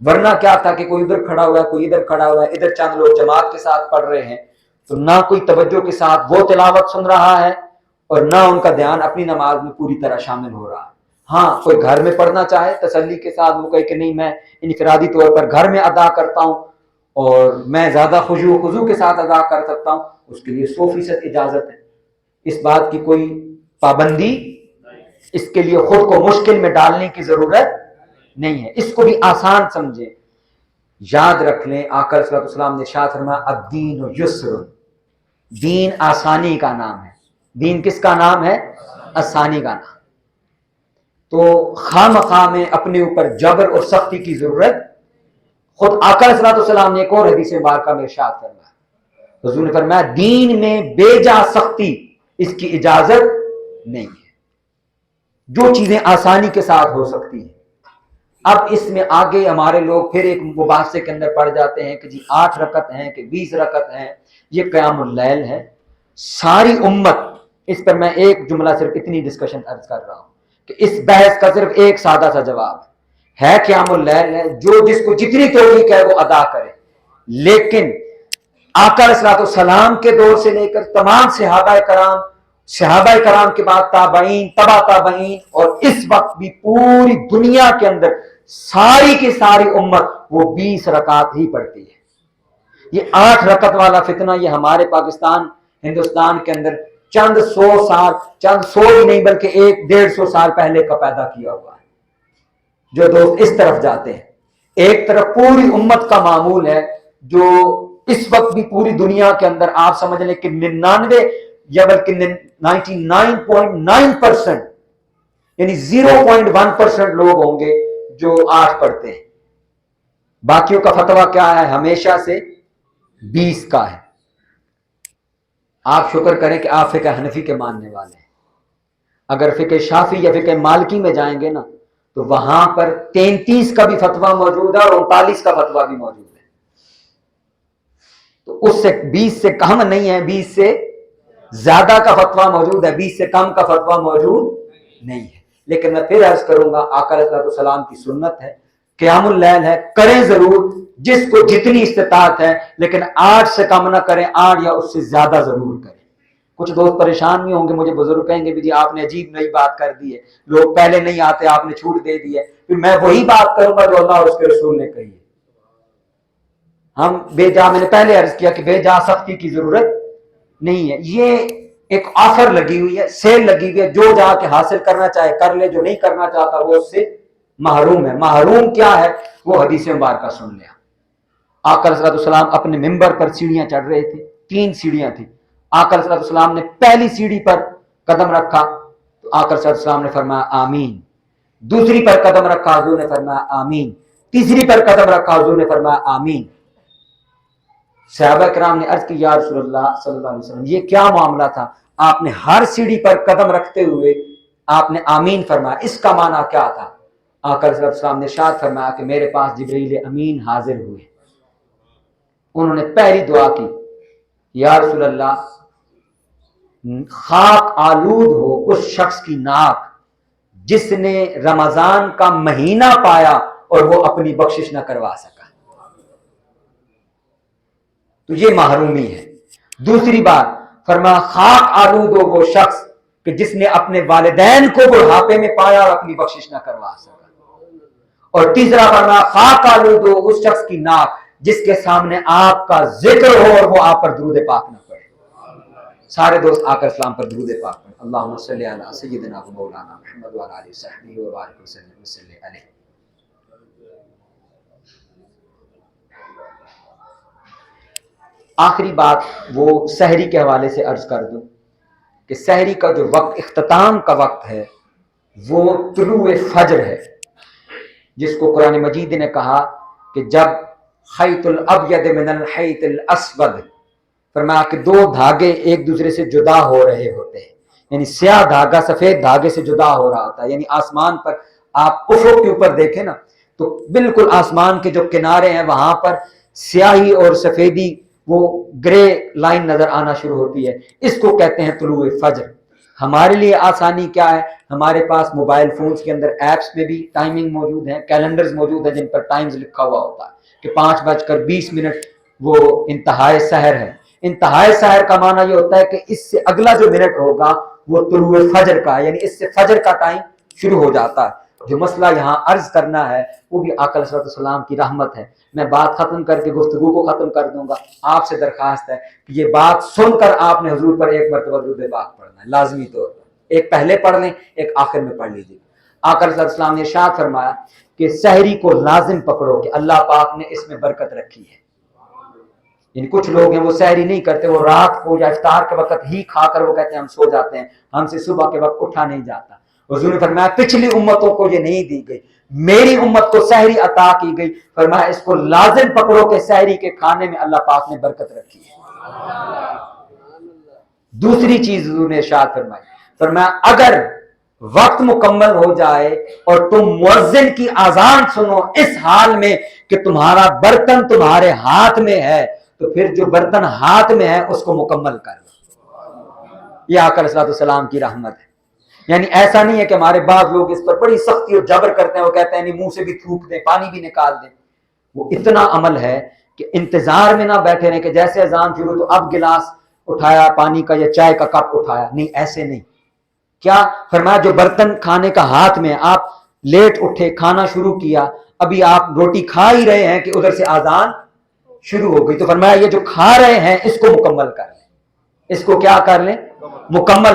ورنہ کیا تھا کہ کوئی ادھر کھڑا ہوا ہے, کوئی ادھر کھڑا ہوا ہے, ادھر چند لوگ جماعت کے ساتھ پڑھ رہے ہیں, تو نہ کوئی توجہ کے ساتھ وہ تلاوت سن رہا ہے اور نہ ان کا دھیان اپنی نماز میں پوری طرح شامل ہو رہا ہے. ہاں, کوئی گھر میں پڑھنا چاہے تسلی کے ساتھ, وہ کہے کہ نہیں میں انفرادی طور پر گھر میں ادا کرتا ہوں اور میں زیادہ خشوع و خضوع کے ساتھ ادا کر سکتا ہوں, اس کے لیے 100% اجازت ہے. اس بات کی کوئی پابندی, اس کے لیے خود کو مشکل میں ڈالنے کی ضرورت نہیں ہے. اس کو بھی آسان سمجھیں. یاد رکھ لیں آقا علیہ السلام نے ارشاد فرمایا الدین یسر, دین آسانی کا نام ہے. دین کس کا نام ہے؟ آسانی کا نام. تو خواہ میں اپنے اوپر جبر اور سختی کی ضرورت. خود آقا علیہ السلام نے ایک اور حدیث مبارکہ میں ارشاد فرمایا, حضور نے فرمایا دین میں بے جا سختی اس کی اجازت نہیں ہے. جو چیزیں آسانی کے ساتھ ہو سکتی ہیں. اب اس میں آگے ہمارے لوگ پھر ایک مباحثے کے اندر پڑ جاتے ہیں کہ جی 8 رکعت ہیں کہ 20 رکعت ہیں, یہ قیام اللیل ہے. ساری امت, اس پر میں ایک جملہ صرف اتنی ڈسکشن عرض کر رہا ہوں کہ اس بحث کا صرف ایک سادہ سا جواب ہے قیام اللیل ہے. جو جس کو جتنی توفیق ہے وہ ادا کرے. لیکن آقا علیہ السلام کے دور سے لے کر تمام صحابہ کرام کے بعد تابعین, تبع تابعین, اور اس وقت بھی پوری دنیا کے اندر ساری کی ساری امت وہ 20 رکعت ہی پڑھتی ہے. یہ 8 رکعت والا فتنہ یہ ہمارے پاکستان ہندوستان کے اندر چند سو بھی نہیں بلکہ 100-150 سال پہلے کا پیدا کیا ہوا ہے. جو دوست اس طرف جاتے ہیں, ایک طرف پوری امت کا معمول ہے جو اس وقت بھی پوری دنیا کے اندر آپ سمجھ لیں کہ 99 یا بلکہ 99.9% یعنی 0.1% لوگ ہوں گے جو 8 پڑھتے ہیں. باقیوں کا فتویٰ کیا ہے؟ ہمیشہ سے 20 کا ہے. آپ شکر کریں کہ آپ فقہ حنفی کے ماننے والے ہیں. اگر فقہ شافعی یا فقہ مالکی میں جائیں گے نا تو وہاں پر 33 کا بھی فتویٰ موجود ہے اور 39 کا فتویٰ بھی موجود ہے. تو اس سے 20 سے کم نہیں ہے, 20 سے زیادہ کا فتویٰ موجود ہے, 20 سے کم کا فتویٰ موجود نہیں ہے. لیکن میں پھر عرض کروں گا آقا علیہ السلام کی سنت ہے, قیام اللیل ہے, کریں ضرور جس کو جتنی استطاعت ہے, لیکن 8 سے کم نہ کریں, 8 یا اس سے زیادہ ضرور کریں. کچھ دوست پریشان بھی ہوں گے, مجھے بزرگ کہیں گے بھی جی آپ نے عجیب نئی بات کر دی ہے, لوگ پہلے نہیں آتے, آپ نے چھوٹ دے دی ہے. پھر میں وہی بات کروں گا جو اللہ اور اس کے رسول نے کہی ہے. ہم میں نے پہلے عرض کیا کہ بے جا سختی کی ضرورت نہیں ہے. یہ ایک آفر لگی ہوئی ہے, سیل لگی ہوئی ہے, جو جا کے حاصل کرنا چاہے کر لے, جو نہیں کرنا چاہتا وہ اس سے محروم ہے. محروم کیا ہے وہ حدیث مبارکہ سن لیا. آقا علیہ السلام اپنے منبر پر سیڑھیاں چڑھ رہے تھے, 3 سیڑھیاں تھیں. آقا علیہ السلام نے پہلی سیڑھی پر قدم رکھا تو آقا علیہ السلام نے فرمایا آمین. دوسری پر قدم رکھا حضور نے فرمایا آمین. تیسری پر قدم رکھا حضور نے فرمایا آمین. صحابہ کرام نے عرض کی یا رسول اللہ صلی اللہ علیہ وسلم یہ کیا معاملہ تھا, آپ نے ہر سیڑھی پر قدم رکھتے ہوئے آپ نے آمین فرمایا, اس کا معنی کیا تھا؟ آقا علیہ السلام نے ارشاد فرمایا کہ میرے پاس جبرائیل امین حاضر ہوئے. انہوں نے پہلی دعا کی یا رسول اللہ خاک آلود ہو اس شخص کی ناک جس نے رمضان کا مہینہ پایا اور وہ اپنی بخشش نہ کروا سکا. تو یہ محرومی ہے. دوسری بات فرمایا خاک آلود ہو وہ شخص کہ جس نے اپنے والدین کو بڑھاپے میں پایا اور اپنی بخشش نہ کروا سکا. اور تیسرا فرمایا خاک آلود ہو اس شخص کی ناک جس کے سامنے آپ کا ذکر ہو اور وہ آپ پر درود پاک نہ پڑھے. سارے دوست آقا اسلام پر درود پاک پڑھیں. اللہم صلی علی سیدنا و مولانا محمد وعلی آلہ وصحبہ وبارک وسلم علیہ. آخری بات وہ سحری کے حوالے سے عرض کر دوں کہ سحری کا جو وقت اختتام کا وقت ہے وہ طلوع فجر ہے, جس کو قرآن مجید نے کہا کہ جب خیط الابید من الخیط الاسود, فرمایا کہ 2 دھاگے ایک دوسرے سے جدا ہو رہے ہوتے ہیں, یعنی سیاہ دھاگا سفید دھاگے سے جدا ہو رہا ہوتا ہے. یعنی آسمان پر آپ افق کے اوپر دیکھیں نا تو بالکل آسمان کے جو کنارے ہیں وہاں پر سیاہی اور سفیدی وہ گرے لائن نظر آنا شروع ہوتی ہے. اس کو کہتے ہیں طلوع فجر. ہمارے لیے آسانی کیا ہے, ہمارے پاس موبائل فونز کے اندر ایپس میں بھی ٹائمنگ موجود ہے, کیلنڈرز موجود ہیں جن پر ٹائمز لکھا ہوا ہوتا ہے کہ 5:20 وہ انتہائے سحر ہے. انتہائے سحر کا معنی یہ ہوتا ہے کہ اس سے اگلا جو منٹ ہوگا وہ طلوع فجر کا ہے, یعنی اس سے فجر کا ٹائم شروع ہو جاتا ہے. جو مسئلہ یہاں عرض کرنا ہے وہ بھی آقا علیہ السلام کی رحمت ہے. میں بات ختم کر کے گفتگو کو ختم کر دوں گا. آپ سے درخواست ہے کہ یہ بات سن کر آپ نے حضور پر ایک مرتبہ درود پاک پڑھنا ہے لازمی طور پر. ایک پہلے پڑھ لیں, ایک آخر میں پڑھ لیجیے. آقا علیہ السلام نے ارشاد فرمایا کہ سحری کو لازم پکڑو کہ اللہ پاک نے اس میں برکت رکھی ہے. یعنی کچھ لوگ ہیں وہ سحری نہیں کرتے, وہ رات کو یا افطار کے وقت ہی کھا کر وہ کہتے ہیں ہم سو جاتے ہیں, ہم سے صبح کے وقت اٹھا نہیں جاتا. حضور نے فرمایا پچھلی امتوں کو یہ نہیں دی گئی, میری امت کو سحری عطا کی گئی. فرمایا اس کو لازم پکڑو کہ سحری کے کھانے میں اللہ پاک نے برکت رکھی ہے. دوسری چیز حضور نے ارشاد فرمائی, فرمایا اگر وقت مکمل ہو جائے اور تم مؤذن کی اذان سنو اس حال میں کہ تمہارا برتن تمہارے ہاتھ میں ہے, تو پھر جو برتن ہاتھ میں ہے اس کو مکمل کر لو. یہ آقا علیہ السلام کی رحمت ہے. یعنی ایسا نہیں ہے کہ ہمارے بعض لوگ اس پر بڑی سختی اور جبر کرتے ہیں, وہ کہتے ہیں نہیں منہ سے بھی تھوک دیں, پانی بھی نکال دیں. وہ اتنا عمل ہے کہ انتظار میں نہ بیٹھے رہیں کہ جیسے اذان شروع تو اب گلاس اٹھایا پانی کا یا چائے کا کپ اٹھایا, نہیں ایسے نہیں. کیا فرمایا جو برتن کھانے کا ہاتھ میں, آپ لیٹ اٹھے کھانا شروع کیا, ابھی آپ روٹی کھا ہی رہے ہیں کہ ادھر سے اذان شروع ہو گئی, تو فرمایا یہ جو کھا رہے ہیں اس کو مکمل کر لیں. اس کو کیا کر لیں؟ مکمل